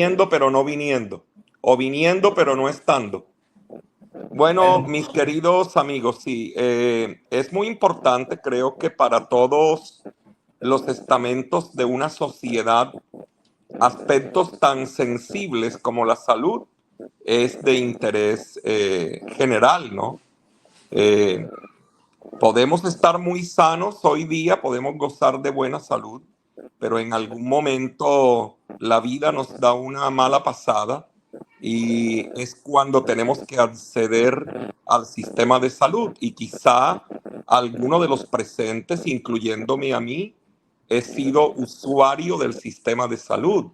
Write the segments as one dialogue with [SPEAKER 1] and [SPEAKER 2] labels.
[SPEAKER 1] viniendo pero no viniendo, o viniendo pero no estando. Bueno, mis queridos amigos, sí, es muy importante, creo que para todos los estamentos de una sociedad, aspectos tan sensibles como la salud es de interés general, ¿no? Eh, Podemos estar muy sanos hoy día, podemos gozar de buena salud, pero en algún momento la vida nos da una mala pasada y es cuando tenemos que acceder al sistema de salud. Y quizá alguno de los presentes, incluyéndome a mí, he sido usuario del sistema de salud.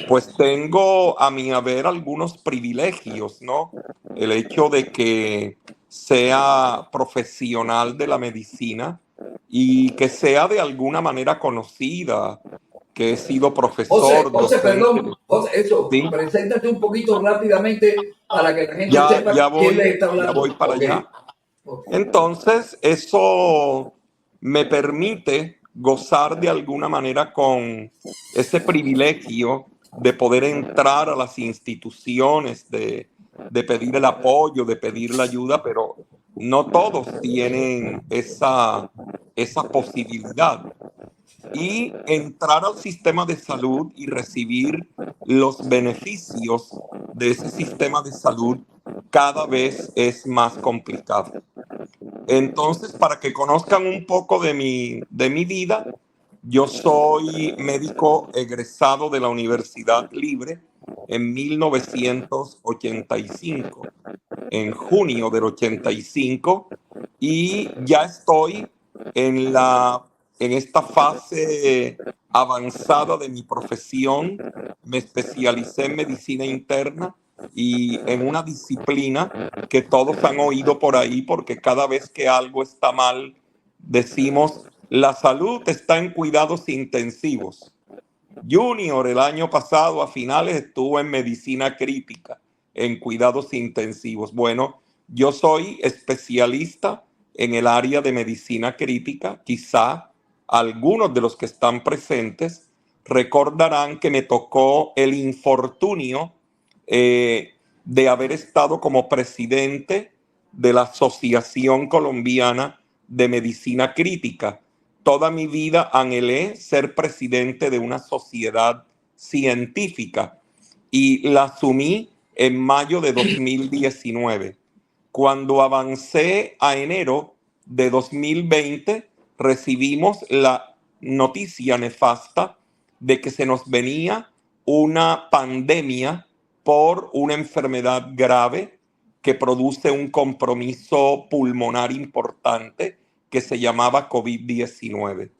[SPEAKER 1] Pues tengo a mi haber algunos privilegios, ¿no? El hecho de que sea profesional de la medicina y que sea de alguna manera conocida, que he sido
[SPEAKER 2] José,
[SPEAKER 1] profesor,
[SPEAKER 2] José,
[SPEAKER 1] docente.
[SPEAKER 2] perdón, José, eso,
[SPEAKER 1] Sí,
[SPEAKER 2] preséntate un poquito rápidamente para que la gente sepa quién le está
[SPEAKER 1] ya voy
[SPEAKER 2] hablando.
[SPEAKER 1] para
[SPEAKER 2] Ok.
[SPEAKER 1] allá.
[SPEAKER 2] Ok.
[SPEAKER 1] Entonces, eso me permite gozar de alguna manera con ese privilegio de poder entrar a las instituciones, de pedir el apoyo, de pedir la ayuda, pero no todos tienen esa posibilidad. Y entrar al sistema de salud y recibir los beneficios de ese sistema de salud cada vez es más complicado. Entonces, para que conozcan un poco de mi vida, yo soy médico egresado de la Universidad Libre en 1985, en junio del 85, y ya estoy en en esta fase avanzada de mi profesión. Me especialicé en medicina interna y en una disciplina que todos han oído por ahí, porque cada vez que algo está mal, decimos, la salud está en cuidados intensivos. Junior el año pasado a finales estuvo en medicina crítica, en cuidados intensivos. Bueno, yo soy especialista en el área de medicina crítica. Quizá algunos de los que están presentes recordarán que me tocó el infortunio de haber estado como presidente de la Asociación Colombiana de Medicina Crítica. Toda mi vida anhelé ser presidente de una sociedad científica y la asumí en mayo de 2019. Cuando avancé a enero de 2020, recibimos la noticia nefasta de que se nos venía una pandemia por una enfermedad grave que produce un compromiso pulmonar importante que se llamaba COVID-19.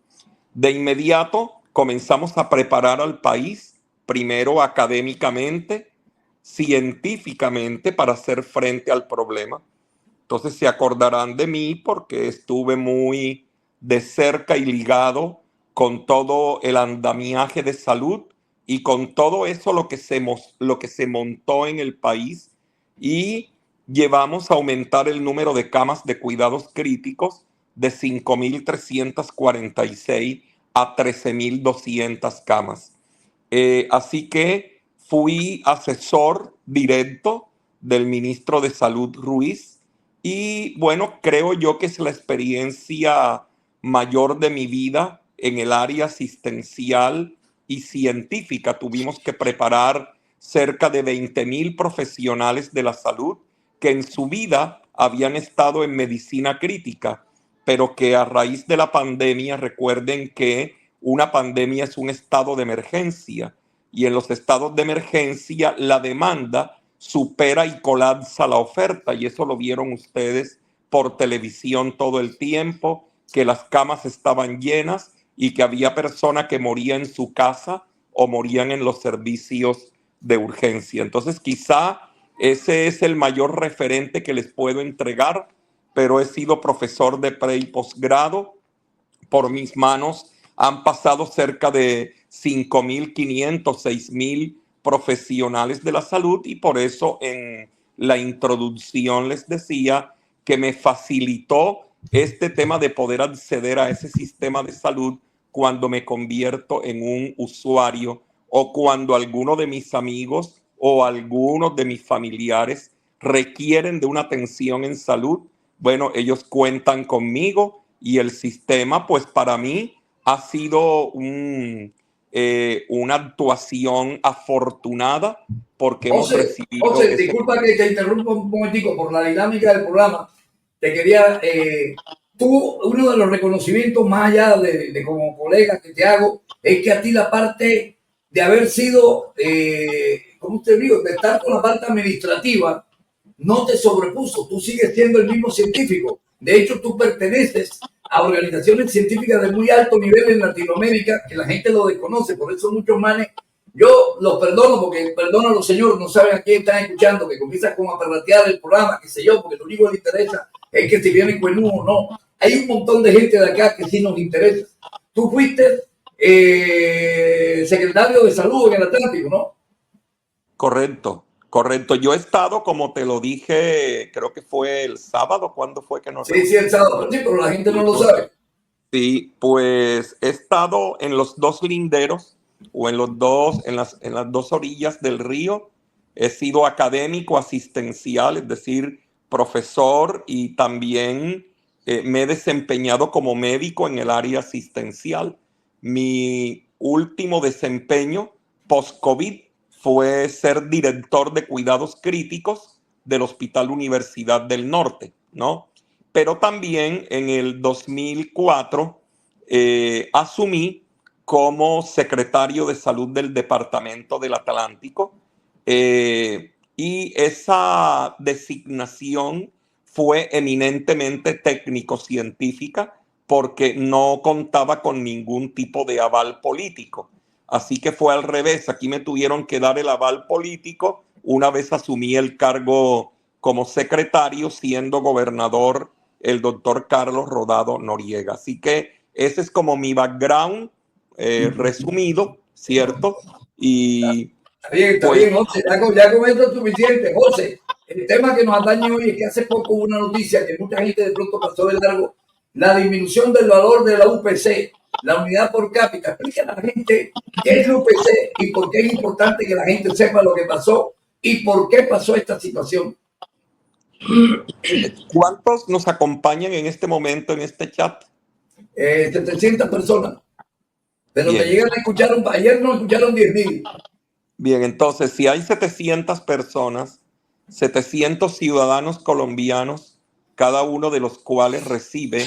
[SPEAKER 1] De inmediato comenzamos a preparar al país, primero académicamente, científicamente, para hacer frente al problema. Entonces se acordarán de mí porque estuve muy de cerca y ligado con todo el andamiaje de salud y con todo eso lo que se montó en el país, y llevamos a aumentar el número de camas de cuidados críticos de 5.346 a 13.200 camas. Así que fui asesor directo del ministro de Salud Ruiz y bueno, creo yo que es la experiencia mayor de mi vida en el área asistencial y científica. Tuvimos que preparar cerca de 20.000 profesionales de la salud que en su vida habían estado en medicina crítica, pero que a raíz de la pandemia, recuerden que una pandemia es un estado de emergencia y en los estados de emergencia la demanda supera y colapsa la oferta, y eso lo vieron ustedes por televisión todo el tiempo, que las camas estaban llenas y que había personas que morían en su casa o morían en los servicios de urgencia. Entonces quizá ese es el mayor referente que les puedo entregar, pero he sido profesor de pre y posgrado. Por mis manos han pasado cerca de 5.500, 6.000 profesionales de la salud, y por eso en la introducción les decía que me facilitó este tema de poder acceder a ese sistema de salud cuando me convierto en un usuario o cuando alguno de mis amigos o algunos de mis familiares requieren de una atención en salud, bueno, ellos cuentan conmigo y el sistema, pues para mí ha sido una actuación afortunada porque hemos recibido
[SPEAKER 2] José, disculpa que te interrumpa un momentico por la dinámica del programa. Te quería, tú, uno de los reconocimientos más allá de como colega que te hago, es que a ti la parte de haber sido, ¿cómo te digo?, de estar con la parte administrativa, no te sobrepuso. Tú sigues siendo el mismo científico. De hecho, tú perteneces a organizaciones científicas de muy alto nivel en Latinoamérica, que la gente lo desconoce. Por eso muchos manes, yo los perdono, porque perdono a los señores, no saben a quién están escuchando, que comienzan con a perratear el programa, qué sé yo, porque lo único que les interesa es que si vienen cuenudo o no. Hay un montón de gente de acá que sí nos interesa. Tú fuiste secretario de salud en el Atlántico, ¿no?
[SPEAKER 1] Correcto, correcto. Yo he estado, como te lo dije, creo que fue el sábado, ¿cuándo fue que nos reunimos?
[SPEAKER 2] Sí, el sábado, sí, pero la gente no lo sabe.
[SPEAKER 1] Sí, pues he estado en los dos linderos o en las dos orillas del río. He sido académico asistencial, es decir, profesor, y también me he desempeñado como médico en el área asistencial. Mi último desempeño post-COVID fue ser director de cuidados críticos del Hospital Universidad del Norte, ¿no? Pero también en el 2004 asumí como secretario de salud del Departamento del Atlántico, y esa designación fue eminentemente técnico-científica porque no contaba con ningún tipo de aval político. Así que fue al revés, aquí me tuvieron que dar el aval político una vez asumí el cargo como secretario, siendo gobernador el doctor Carlos Rodado Noriega. Así que ese es como mi background resumido, ¿cierto? Y
[SPEAKER 2] está
[SPEAKER 1] pues,
[SPEAKER 2] bien, José, ya con esto es suficiente. José, el tema que nos atañe hoy es que hace poco hubo una noticia que mucha gente de pronto pasó de largo, la disminución del valor de la UPC, la unidad por cápita. Explica a la gente qué es la UPC y por qué es importante que la gente sepa lo que pasó y por qué pasó esta situación.
[SPEAKER 1] ¿cuántos nos acompañan en este momento en este chat?
[SPEAKER 2] 700 personas. Pero te
[SPEAKER 1] Bien.
[SPEAKER 2] llegan a escuchar, ayer nos escucharon 10.000.
[SPEAKER 1] Bien, entonces, si hay 700 personas, 700 ciudadanos colombianos, cada uno de los cuales recibe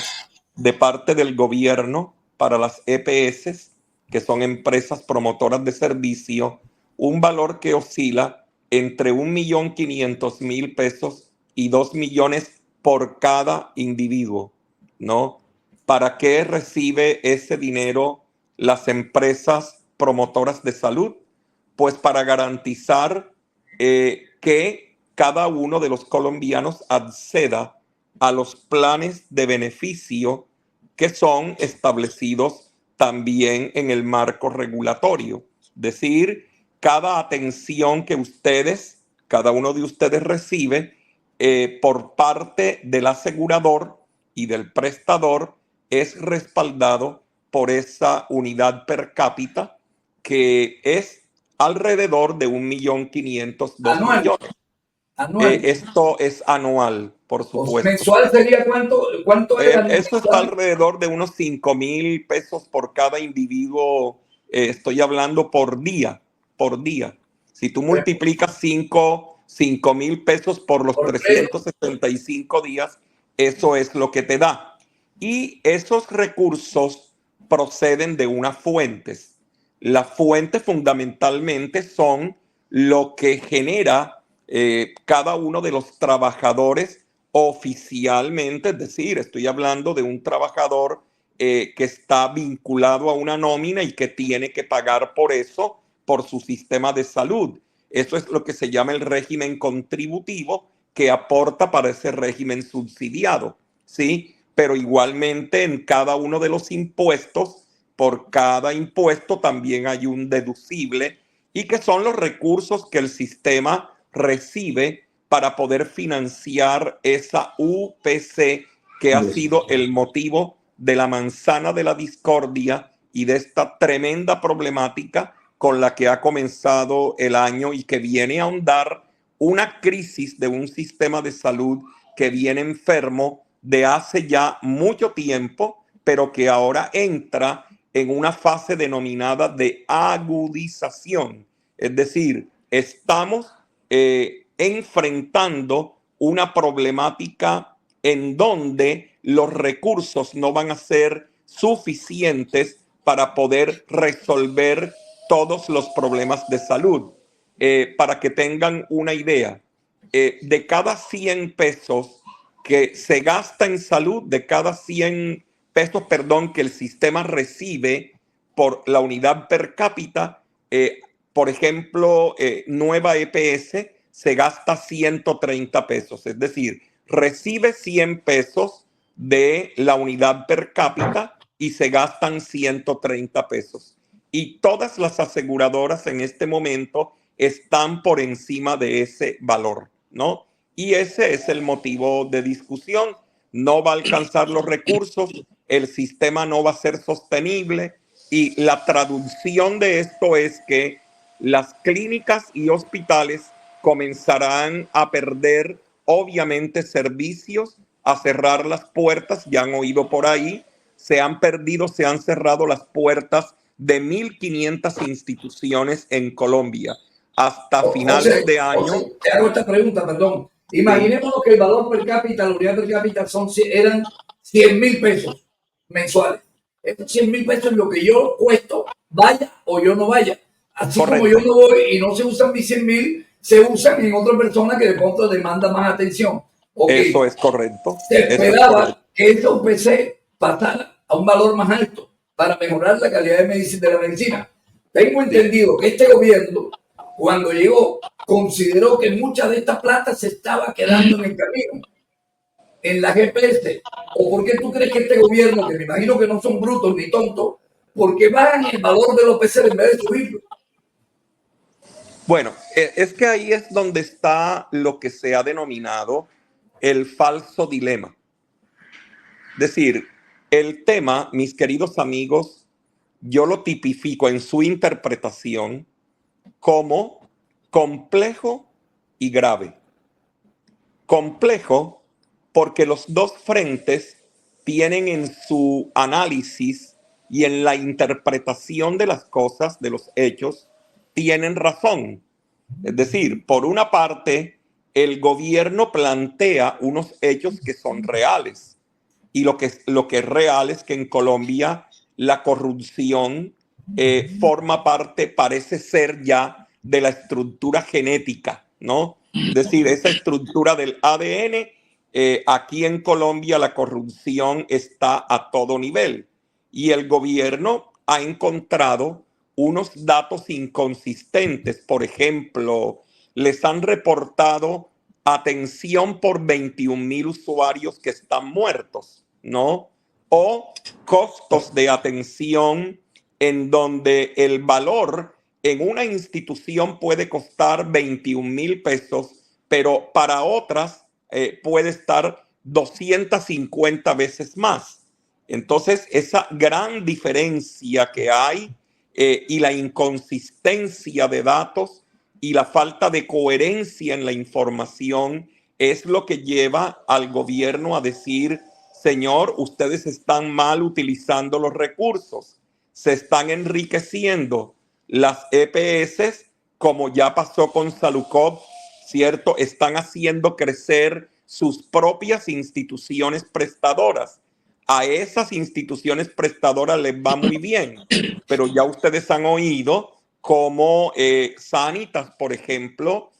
[SPEAKER 1] de parte del gobierno para las EPS, que son empresas promotoras de servicio, un valor que oscila entre 1.500.000 pesos y 2 millones por cada individuo, ¿no? ¿Para qué recibe ese dinero las empresas promotoras de salud? Pues para garantizar que cada uno de los colombianos acceda a los planes de beneficio que son establecidos también en el marco regulatorio. Es decir, cada atención que ustedes, cada uno de ustedes recibe por parte del asegurador y del prestador es respaldado por esa unidad per cápita que es alrededor de 1.500.000, 2 millones.
[SPEAKER 2] Anual.
[SPEAKER 1] Esto es anual, por supuesto.
[SPEAKER 2] Mensual sería cuánto es
[SPEAKER 1] Eso está alrededor de unos 5.000 pesos por cada individuo. Estoy hablando por día, por día. Si tú multiplicas 5.000 pesos por los 365 días, eso es lo que te da. Y esos recursos proceden de unas fuentes. Las fuentes fundamentalmente son lo que genera cada uno de los trabajadores oficialmente, es decir, estoy hablando de un trabajador que está vinculado a una nómina y que tiene que pagar por eso, por su sistema de salud. Eso es lo que se llama el régimen contributivo que aporta para ese régimen subsidiado, ¿sí? Pero igualmente en cada uno de los impuestos, por cada impuesto también hay un deducible y que son los recursos que el sistema recibe para poder financiar esa UPC que ha sido el motivo de la manzana de la discordia y de esta tremenda problemática con la que ha comenzado el año y que viene a ahondar una crisis de un sistema de salud que viene enfermo de hace ya mucho tiempo, pero que ahora entra en una fase denominada de agudización. Es decir, estamos enfrentando una problemática en donde los recursos no van a ser suficientes para poder resolver todos los problemas de salud. Para que tengan una idea, de cada 100 pesos que se gasta en salud, de cada 100 pesos, perdón, que el sistema recibe por la unidad per cápita, por ejemplo, Nueva EPS se gasta 130 pesos, es decir, recibe 100 pesos de la unidad per cápita y se gastan 130 pesos. Y todas las aseguradoras en este momento están por encima de ese valor, ¿no? Y ese es el motivo de discusión. No va a alcanzar los recursos, el sistema no va a ser sostenible y la traducción de esto es que las clínicas y hospitales comenzarán a perder, obviamente, servicios, a cerrar las puertas. Ya han oído por ahí, se han perdido, se han cerrado las puertas de 1.500 instituciones en Colombia hasta finales de año.
[SPEAKER 2] Te hago esta pregunta, perdón. Imaginemos que el valor per cápita, la unidad per cápita eran 100.000 pesos mensuales. Estos 100.000 pesos es lo que yo cuesto, vaya o yo no vaya. Así correcto. Como yo no voy y no se usan mis 100.000, se usan en otra persona que de pronto demanda más atención.
[SPEAKER 1] Okay. Eso es correcto.
[SPEAKER 2] Se esperaba que esta UPC pasara a un valor más alto para mejorar la calidad de la medicina. Tengo entendido que este gobierno, cuando llegó, consideró que mucha de esta plata se estaba quedando en el camino, en la GPS. ¿O por qué tú crees que este gobierno, que me imagino que no son brutos ni tontos, porque bajan el valor de los PC en vez de subirlo?
[SPEAKER 1] Bueno, es que ahí es donde está lo que se ha denominado el falso dilema. Es decir, el tema, mis queridos amigos, yo lo tipifico en su interpretación como complejo y grave. Complejo porque los dos frentes tienen en su análisis y en la interpretación de las cosas, de los hechos, tienen razón. Es decir, por una parte, el gobierno plantea unos hechos que son reales. Y lo que es real es que en Colombia la corrupción forma parte, parece ser ya, de la estructura genética, ¿no? Es decir, esa estructura del ADN, aquí en Colombia la corrupción está a todo nivel. Y el gobierno ha encontrado unos datos inconsistentes. Por ejemplo, les han reportado atención por 21,000 usuarios que están muertos, ¿no? O costos de atención en donde el valor en una institución puede costar 21,000 pesos, pero para otras puede estar 250 veces más. Entonces, esa gran diferencia que hay y la inconsistencia de datos y la falta de coherencia en la información es lo que lleva al gobierno a decir: señor, ustedes están mal utilizando los recursos, se están enriqueciendo. Las EPS, como ya pasó con Salucop, ¿cierto?, están haciendo crecer sus propias instituciones prestadoras. A esas instituciones prestadoras les va muy bien, pero ya ustedes han oído cómo Sanitas, por ejemplo,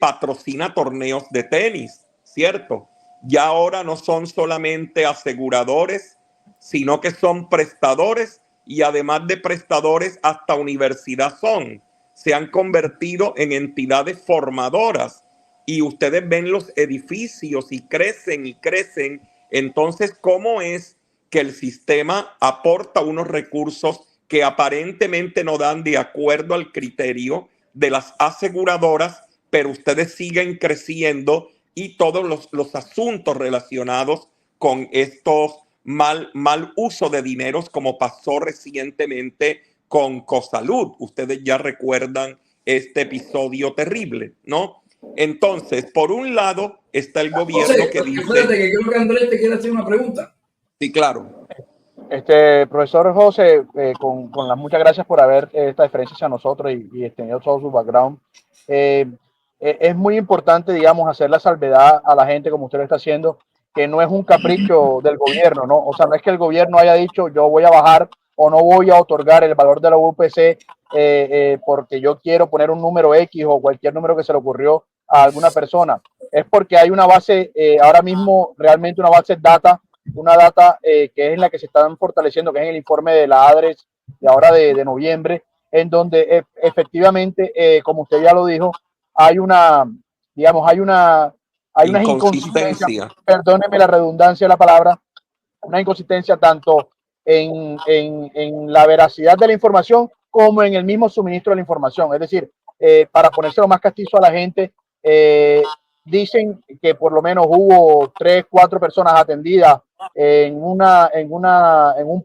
[SPEAKER 1] patrocina torneos de tenis, ¿cierto? Ya ahora no son solamente aseguradores, sino que son prestadores, y además de prestadores, hasta universidad son. Se han convertido en entidades formadoras y ustedes ven los edificios y crecen y crecen. Entonces, ¿cómo es que el sistema aporta unos recursos que aparentemente no dan de acuerdo al criterio de las aseguradoras, pero ustedes siguen creciendo y todos los asuntos relacionados con estos mal uso de dineros, como pasó recientemente con Cosalud. Ustedes ya recuerdan este episodio terrible, ¿no? Entonces, por un lado está el gobierno que dice...
[SPEAKER 2] Espérate, que creo que Andrés te quiere hacer una pregunta.
[SPEAKER 1] Sí, claro.
[SPEAKER 3] Profesor José, con las muchas gracias por haber esta diferencia hacia nosotros y tenido todo su background. Es muy importante, digamos, hacer la salvedad a la gente, como usted lo está haciendo, que no es un capricho del gobierno, ¿no? O sea, no es que el gobierno haya dicho yo voy a bajar o no voy a otorgar el valor de la UPC porque yo quiero poner un número X o cualquier número que se le ocurrió a alguna persona. Es porque hay una base, ahora mismo realmente una base una data que es en la que se están fortaleciendo, que es en el informe de la ADRES de ahora de noviembre, en donde efectivamente, como usted ya lo dijo, hay una, digamos, hay unas inconsistencias, perdóneme la redundancia de la palabra, una inconsistencia tanto en la veracidad de la información como en el mismo suministro de la información. Es decir, para ponérselo más castizo a la gente, dicen que por lo menos hubo 3, 4 personas atendidas en un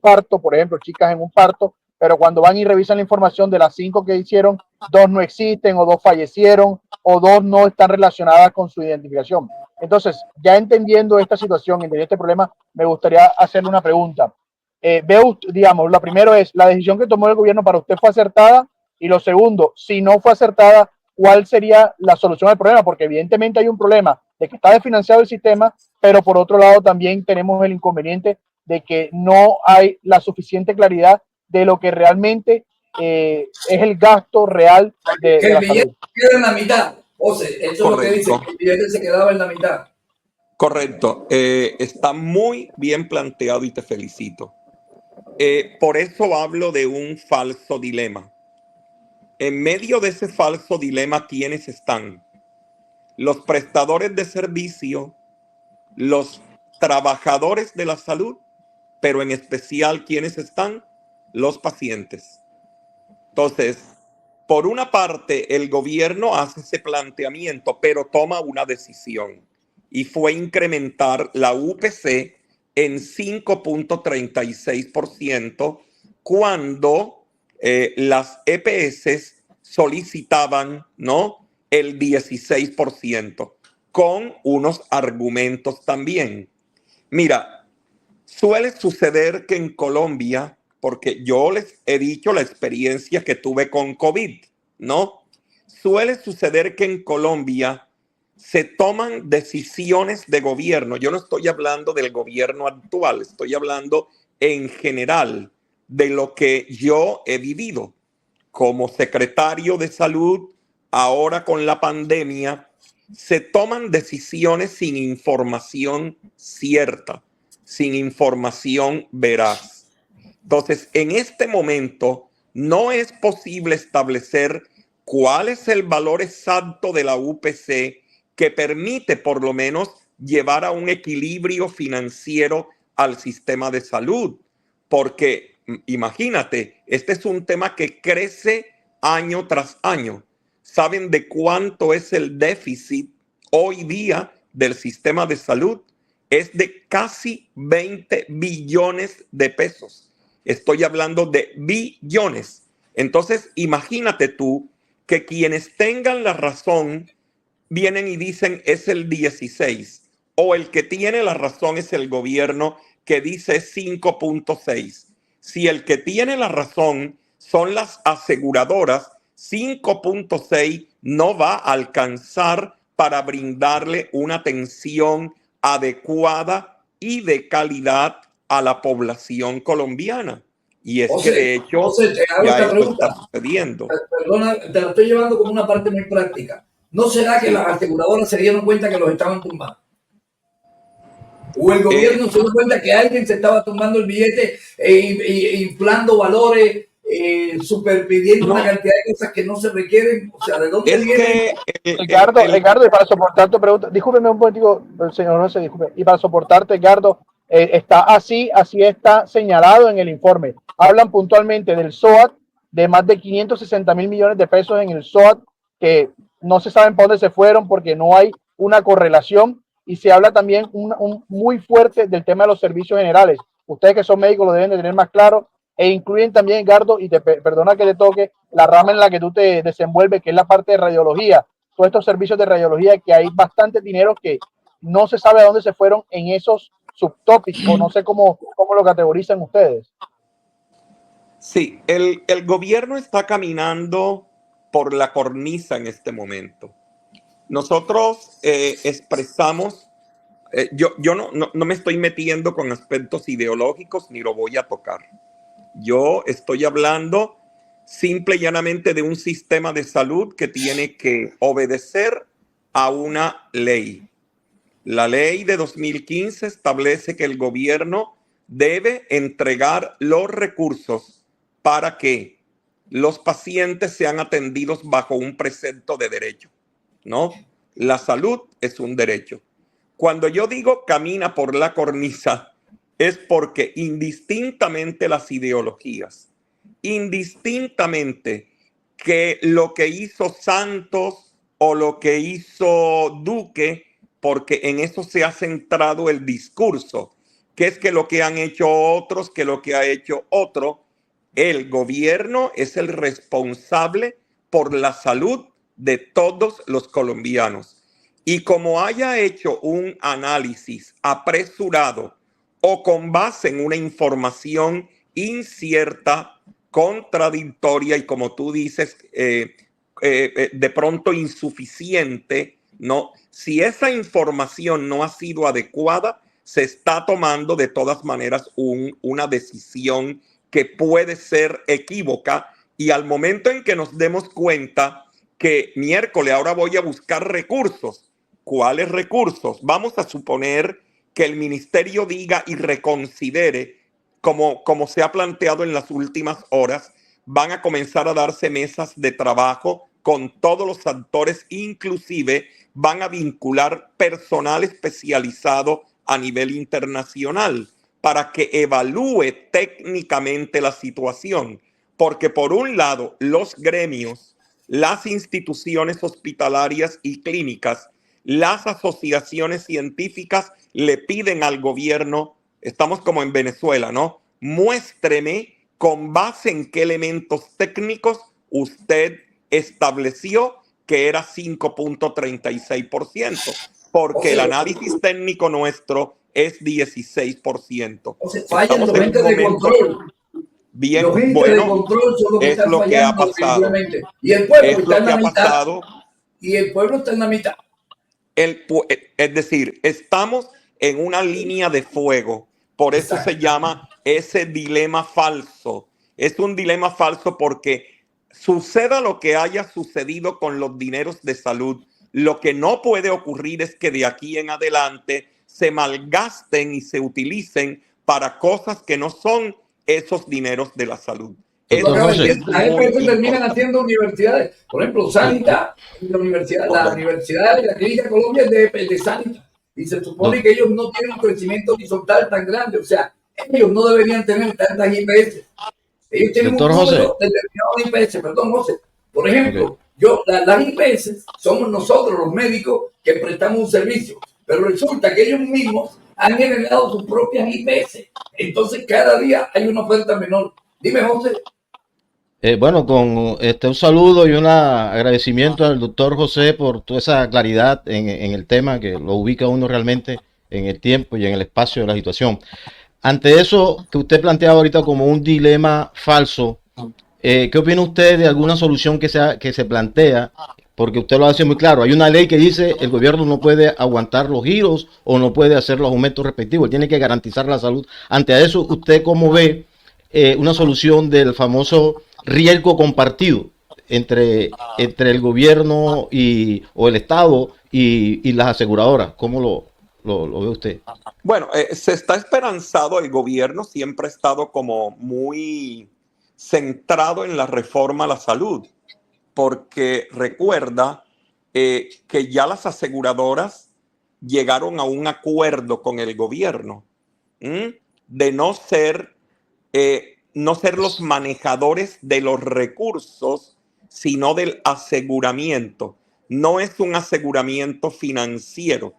[SPEAKER 3] parto, por ejemplo, chicas en un parto, pero cuando van y revisan la información de las 5 que hicieron, 2 no existen o 2 fallecieron o 2 no están relacionadas con su identificación. Entonces, ya entendiendo esta situación, entendiendo este problema, me gustaría hacerle una pregunta. Veo, digamos, lo primero es, ¿la decisión que tomó el gobierno para usted fue acertada? Y lo segundo, si no fue acertada, ¿cuál sería la solución al problema? Porque evidentemente hay un problema de que está desfinanciado el sistema, pero por otro lado también tenemos el inconveniente de que no hay la suficiente claridad de lo que realmente es el gasto real de la salud.
[SPEAKER 2] Queda en la mitad. José, eso es lo que dice, que el billete se quedaba en la mitad.
[SPEAKER 1] Correcto. Está muy bien planteado y te felicito. Por eso hablo de un falso dilema. En medio de ese falso dilema, ¿quiénes están? Los prestadores de servicio, los trabajadores de la salud, pero en especial, ¿quiénes están? Los pacientes. Entonces, por una parte, el gobierno hace ese planteamiento, pero toma una decisión y fue incrementar la UPC en 5.36% cuando las EPS solicitaban, ¿no?, el 16%, con unos argumentos también. Mira, suele suceder que en Colombia, porque yo les he dicho la experiencia que tuve con COVID, ¿no? Suele suceder que en Colombia se toman decisiones de gobierno. Yo no estoy hablando del gobierno actual, estoy hablando en general de lo que yo he vivido como secretario de salud. Ahora con la pandemia se toman decisiones sin información cierta, sin información veraz. Entonces, en este momento no es posible establecer cuál es el valor exacto de la UPC que permite por lo menos llevar a un equilibrio financiero al sistema de salud. Porque imagínate, este es un tema que crece año tras año. ¿Saben de cuánto es el déficit hoy día del sistema de salud? Es de casi 20 billones de pesos. Estoy hablando de billones. Entonces, imagínate tú que quienes tengan la razón vienen y dicen es el 16, o el que tiene la razón es el gobierno que dice 5.6. Si el que tiene la razón son las aseguradoras, 5.6 no va a alcanzar para brindarle una atención adecuada y de calidad a la población colombiana. Y es que de hecho ya esto está sucediendo.
[SPEAKER 2] Perdona, te la estoy llevando como una parte muy práctica. ¿No será que las aseguradoras se dieron cuenta que los estaban tumbando? ¿O el gobierno se dio cuenta que alguien se estaba tumbando el billete inflando valores, superpidiendo una cantidad de cosas que no se requieren? O sea, ¿de dónde viene?
[SPEAKER 3] Edgardo, y para soportar tu pregunta, discúlpeme un momentico, señor José, disculpe, y para soportarte, Edgardo, está así está señalado en el informe. Hablan puntualmente del SOAT, de más de 560 mil millones de pesos en el SOAT, que no se saben para dónde se fueron porque no hay una correlación, y se habla también muy fuerte del tema de los servicios generales. Ustedes que son médicos lo deben de tener más claro. e incluyen también, Gardo, y perdona que te toque, la rama en la que tú te desenvuelves, que es la parte de radiología, todos estos servicios de radiología, que hay bastante dinero que no se sabe a dónde se fueron en esos subtopics, o no sé cómo lo categorizan ustedes.
[SPEAKER 1] Sí, el gobierno está caminando por la cornisa en este momento. Nosotros expresamos, yo no me estoy metiendo con aspectos ideológicos ni lo voy a tocar. Yo estoy hablando simple y llanamente de un sistema de salud que tiene que obedecer a una ley. La ley de 2015 establece que el gobierno debe entregar los recursos para que los pacientes sean atendidos bajo un precepto de derecho, ¿no? La salud es un derecho. Cuando yo digo camina por la cornisa, es porque indistintamente las ideologías, indistintamente que lo que hizo Santos o lo que hizo Duque, porque en eso se ha centrado el discurso, que es que lo que han hecho otros, que lo que ha hecho otro, el gobierno es el responsable por la salud de todos los colombianos. Y como haya hecho un análisis apresurado o con base en una información incierta, contradictoria y como tú dices, de pronto insuficiente, ¿no? Si esa información no ha sido adecuada, se está tomando de todas maneras una decisión que puede ser equívoca, y al momento en que nos demos cuenta que miércoles ahora voy a buscar recursos, ¿cuáles recursos? Vamos a suponer que el ministerio diga y reconsidere, como se ha planteado en las últimas horas, van a comenzar a darse mesas de trabajo con todos los actores, inclusive van a vincular personal especializado a nivel internacional para que evalúe técnicamente la situación. Porque por un lado, los gremios, las instituciones hospitalarias y clínicas, las asociaciones científicas le piden al gobierno, estamos como en Venezuela, ¿no? Muéstreme con base en qué elementos técnicos usted estableció que era 5.36%, porque el análisis técnico nuestro es 16%.
[SPEAKER 2] O sea, fallan los entes de control.
[SPEAKER 1] Bien,
[SPEAKER 2] los entes
[SPEAKER 1] bueno,
[SPEAKER 2] de control son los que están
[SPEAKER 1] lo que ha
[SPEAKER 2] fallando
[SPEAKER 1] pasado.
[SPEAKER 2] Y el pueblo
[SPEAKER 1] Es
[SPEAKER 2] está en
[SPEAKER 1] lo que
[SPEAKER 2] la
[SPEAKER 1] ha
[SPEAKER 2] mitad.
[SPEAKER 1] pasado.
[SPEAKER 2] Y el pueblo está en la mitad.
[SPEAKER 1] Es decir, estamos en una línea de fuego. Por eso
[SPEAKER 2] Exacto.
[SPEAKER 1] se llama ese dilema falso. Es un dilema falso porque suceda lo que haya sucedido con los dineros de salud, lo que no puede ocurrir es que de aquí en adelante se malgasten y se utilicen para cosas que no son esos dineros de la salud.
[SPEAKER 4] Doctor José.
[SPEAKER 2] Las empresas terminan haciendo universidades. Por ejemplo, Sanita, la universidad de la Clínica Colombia es de Sanita. Y se supone que ellos no tienen un crecimiento horizontal tan grande. O sea, ellos no deberían tener tantas IPS. Ellos tienen
[SPEAKER 4] Doctor
[SPEAKER 2] un número
[SPEAKER 4] José.
[SPEAKER 2] determinado de IPS. Perdón, José. Por ejemplo, las IPS somos nosotros los médicos que prestamos un servicio. Pero resulta que ellos mismos han generado sus propias IPS. Entonces, cada día hay una oferta menor. Dime, José.
[SPEAKER 4] Bueno, con un saludo y un agradecimiento al doctor José por toda esa claridad en el tema que lo ubica uno realmente en el tiempo y en el espacio de la situación. Ante eso que usted planteaba ahorita como un dilema falso, ¿qué opina usted de alguna solución que se plantea? Porque usted lo hace muy claro, hay una ley que dice el gobierno no puede aguantar los giros o no puede hacer los aumentos respectivos, él tiene que garantizar la salud. Ante eso, ¿usted cómo ve una solución del famoso riesgo compartido entre el gobierno o el Estado y las aseguradoras? ¿Cómo lo ve usted?
[SPEAKER 1] Bueno, se está esperanzado, el gobierno siempre ha estado como muy centrado en la reforma a la salud, porque recuerda que ya las aseguradoras llegaron a un acuerdo con el gobierno de no ser los manejadores de los recursos, sino del aseguramiento. No es un aseguramiento financiero.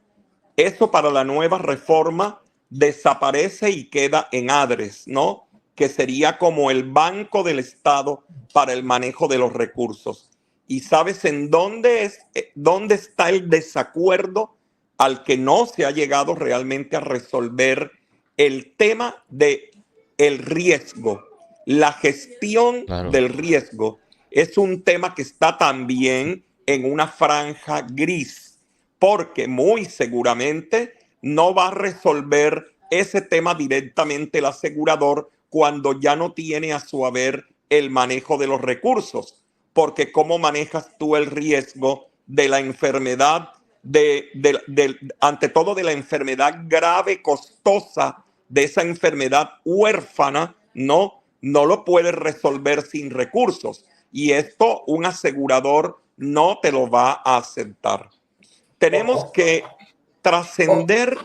[SPEAKER 1] Eso para la nueva reforma desaparece y queda en ADRES, ¿no? que sería como el banco del Estado para el manejo de los recursos. ¿Y sabes en dónde está el desacuerdo al que no se ha llegado realmente a resolver? El tema de el riesgo, la gestión
[SPEAKER 4] Claro.
[SPEAKER 1] del riesgo es un tema que está también en una franja gris, porque muy seguramente no va a resolver ese tema directamente el asegurador cuando ya no tiene a su haber el manejo de los recursos, porque ¿cómo manejas tú el riesgo de la enfermedad, ante todo de la enfermedad grave, costosa, de esa enfermedad huérfana? No lo puedes resolver sin recursos, y esto un asegurador no te lo va a aceptar. Tenemos que trascender.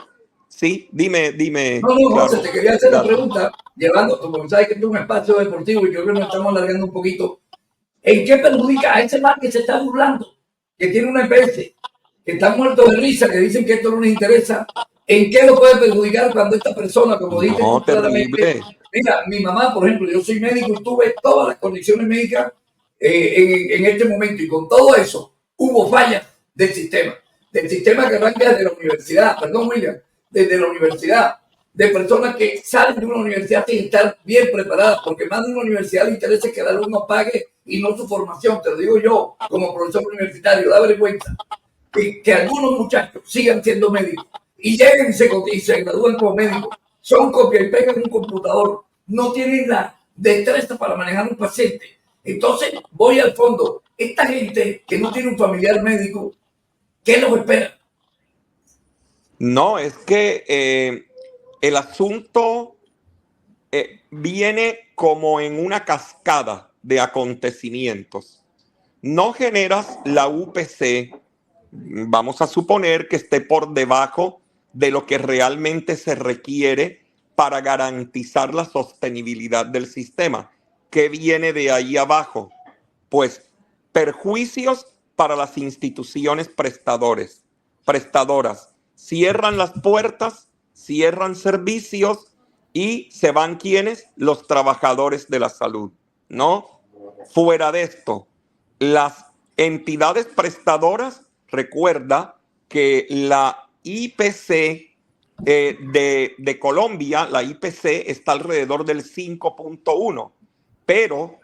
[SPEAKER 1] Sí, dime.
[SPEAKER 2] No,
[SPEAKER 1] Claro,
[SPEAKER 2] José, te quería hacer la
[SPEAKER 1] claro.
[SPEAKER 2] pregunta, llevando, porque sabes que esto es un espacio deportivo y creo que nos estamos alargando un poquito. ¿En qué perjudica a ese man que se está burlando, que tiene una EPS, que está muerto de risa, que dicen que esto no les interesa? ¿En qué lo puede perjudicar cuando esta persona, como dijiste
[SPEAKER 1] No,
[SPEAKER 2] tú claramente,
[SPEAKER 1] terrible.
[SPEAKER 2] mira, mi mamá, por ejemplo, yo soy médico y tuve todas las condiciones médicas en este momento, y con todo eso hubo fallas del sistema que arranca desde la universidad, perdón William, desde la universidad, de personas que salen de una universidad sin estar bien preparadas, porque más de una universidad le interesa que el alumno pague y no su formación. Te lo digo yo como profesor universitario, da vergüenza que algunos muchachos sigan siendo médicos y lleguen y se gradúen como médicos, son copia y pega en un computador, no tienen la destreza para manejar un paciente. Entonces voy al fondo, esta gente que no tiene un familiar médico, ¿qué los espera?
[SPEAKER 1] No, es que el asunto viene como en una cascada de acontecimientos. No generas la UPC, vamos a suponer que esté por debajo de lo que realmente se requiere para garantizar la sostenibilidad del sistema. ¿Qué viene de ahí abajo? Pues perjuicios para las instituciones prestadoras. Cierran las puertas, cierran servicios y se van ¿quiénes? Los trabajadores de la salud, ¿no? Fuera de esto, las entidades prestadoras, recuerda que la IPC de Colombia, la IPC está alrededor del 5.1, pero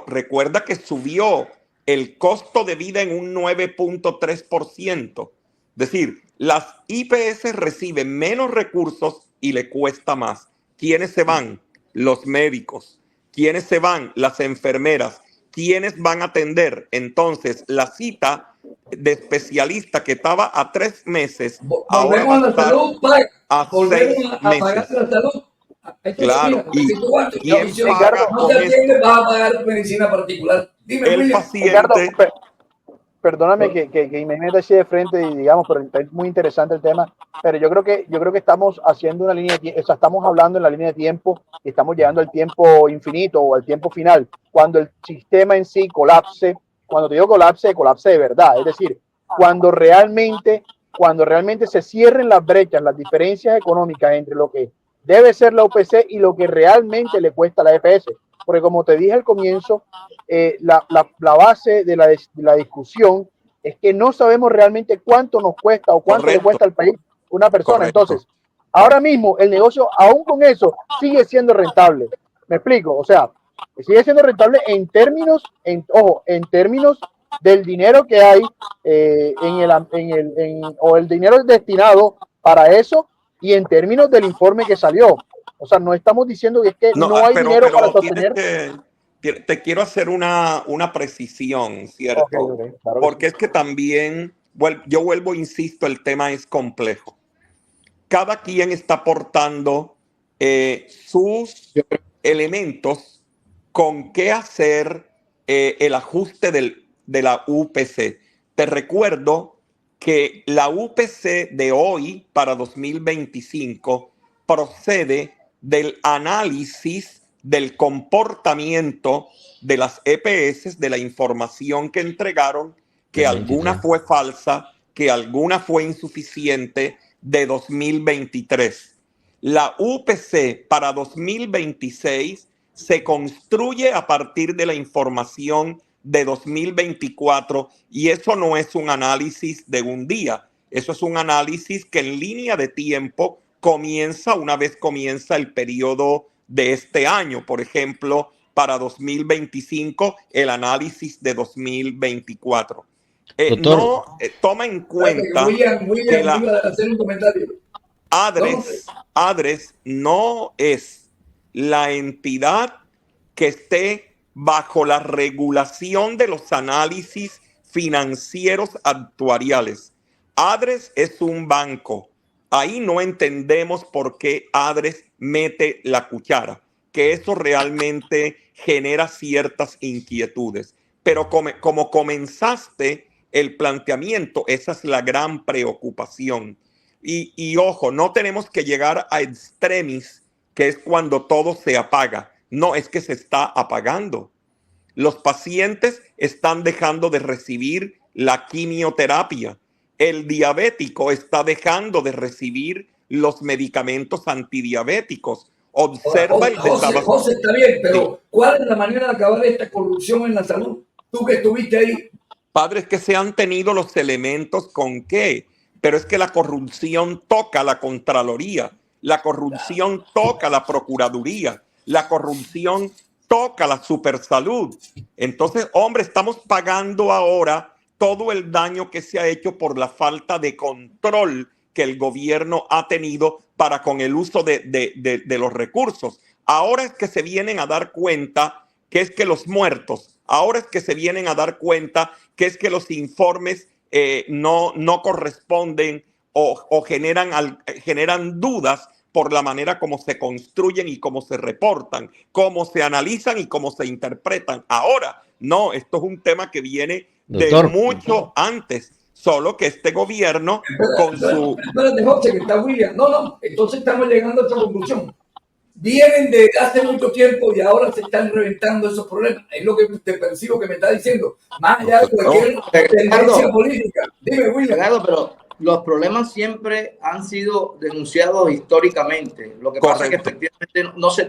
[SPEAKER 1] recuerda que subió el costo de vida en un 9.3%. Es decir, las IPS reciben menos recursos y le cuesta más. ¿Quiénes se van? Los médicos. ¿Quiénes se van? Las enfermeras. ¿Quiénes van a atender? Entonces, la cita de especialista que estaba a 3 meses, ahora va
[SPEAKER 2] Volvemos a
[SPEAKER 1] a
[SPEAKER 2] la
[SPEAKER 1] estar
[SPEAKER 2] salud,
[SPEAKER 1] a 6
[SPEAKER 2] volvemos a pagar
[SPEAKER 1] meses.
[SPEAKER 2] la salud.
[SPEAKER 1] Claro,
[SPEAKER 2] Mira, si tú vas a
[SPEAKER 1] ¿quién
[SPEAKER 2] televisión,
[SPEAKER 1] paga
[SPEAKER 2] no
[SPEAKER 1] con
[SPEAKER 2] te atiendes,
[SPEAKER 1] esto?
[SPEAKER 2] vas a pagar medicina particular. Dime,
[SPEAKER 1] El
[SPEAKER 2] William.
[SPEAKER 3] Ricardo,
[SPEAKER 1] paciente.
[SPEAKER 3] perdóname que me meta así de frente y digamos, pero es muy interesante el tema, pero yo creo que estamos haciendo una línea de tiempo, o sea, estamos hablando en la línea de tiempo y estamos llegando al tiempo infinito o al tiempo final, cuando el sistema en sí colapse. Cuando te digo colapse de verdad, es decir, cuando realmente se cierren las brechas, las diferencias económicas entre lo que debe ser la UPC y lo que realmente le cuesta a la EPS, porque como te dije al comienzo, la base de la discusión es que no sabemos realmente cuánto nos cuesta o cuánto le
[SPEAKER 1] Correcto,
[SPEAKER 3] cuesta al país una persona.
[SPEAKER 1] correcto.
[SPEAKER 3] Entonces, ahora mismo el negocio, aún con eso, sigue siendo rentable. ¿Me explico? O sea, sigue siendo rentable en términos, en términos del dinero que hay o el dinero destinado para eso y en términos del informe que salió. O sea, no estamos diciendo que es que no hay dinero para sostener.
[SPEAKER 1] Te quiero hacer una precisión, ¿cierto?
[SPEAKER 3] Okay, claro que
[SPEAKER 1] porque
[SPEAKER 3] sí.
[SPEAKER 1] es que también, yo vuelvo, insisto, el tema es complejo. Cada quien está aportando sus elementos con qué hacer el ajuste de la UPC. Te recuerdo que la UPC de hoy para 2025 procede del análisis del comportamiento de las EPS, de la información que entregaron, que alguna fue falsa, que alguna fue insuficiente, de 2023. La UPC para 2026 se construye a partir de la información de 2024 y eso no es un análisis de un día, eso es un análisis que en línea de tiempo comienza una vez comienza el periodo de este año. Por ejemplo, para 2025, el análisis de 2024. No toma en cuenta
[SPEAKER 2] William
[SPEAKER 1] que
[SPEAKER 2] iba a hacer un comentario.
[SPEAKER 1] ADRES no es la entidad que esté bajo la regulación de los análisis financieros actuariales. ADRES es un banco. Ahí no entendemos por qué ADRES mete la cuchara, que eso realmente genera ciertas inquietudes. Pero como comenzaste el planteamiento, esa es la gran preocupación. Y ojo, no tenemos que llegar a extremis, que es cuando todo se apaga. No, es que se está apagando. Los pacientes están dejando de recibir la quimioterapia. El diabético está dejando de recibir los medicamentos antidiabéticos. Observa el desarrollo.
[SPEAKER 2] José, está bien, pero ¿cuál es la manera de acabar esta corrupción en la salud? Tú que estuviste ahí.
[SPEAKER 1] Padres, que se han tenido los elementos con qué, pero es que la corrupción toca la Contraloría, la corrupción toca la Procuraduría, la corrupción toca la Supersalud. Entonces, hombre, estamos pagando ahora todo el daño que se ha hecho por la falta de control que el gobierno ha tenido para con el uso de los recursos. Ahora es que se vienen a dar cuenta que es que los muertos, ahora es que se vienen a dar cuenta que es que los informes no corresponden o generan dudas por la manera como se construyen y cómo se reportan, cómo se analizan y cómo se interpretan. Ahora, no, esto es un tema que viene de mucho antes, solo que este gobierno
[SPEAKER 2] Espérate, José, que está William. No, entonces estamos llegando a esta conclusión. Vienen de hace mucho tiempo y ahora se están reventando esos problemas. Es lo que te percibo que me está diciendo. Más allá de cualquier tendencia política. Dime, William.
[SPEAKER 5] Ricardo, pero los problemas siempre han sido denunciados históricamente. Lo que pasa es que efectivamente no se